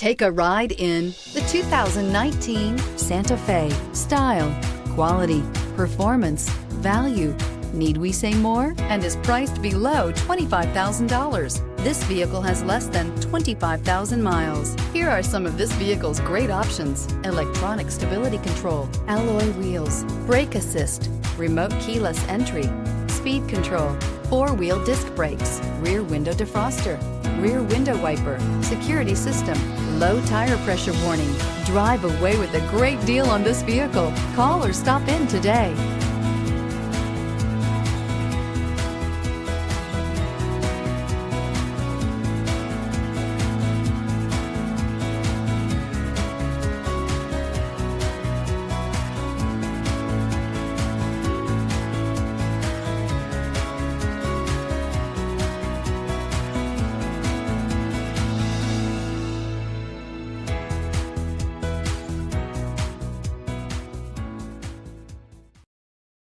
Take a ride in the 2019 Santa Fe. Style, quality, performance, value. Need we say more? And is priced below $25,000. This vehicle has less than 25,000 miles. Here are some of this vehicle's great options: electronic stability control, alloy wheels, brake assist, remote keyless entry, speed control, four-wheel disc brakes, rear window defroster, rear window wiper, security system, low tire pressure warning. Drive away with a great deal on this vehicle. Call or stop in today.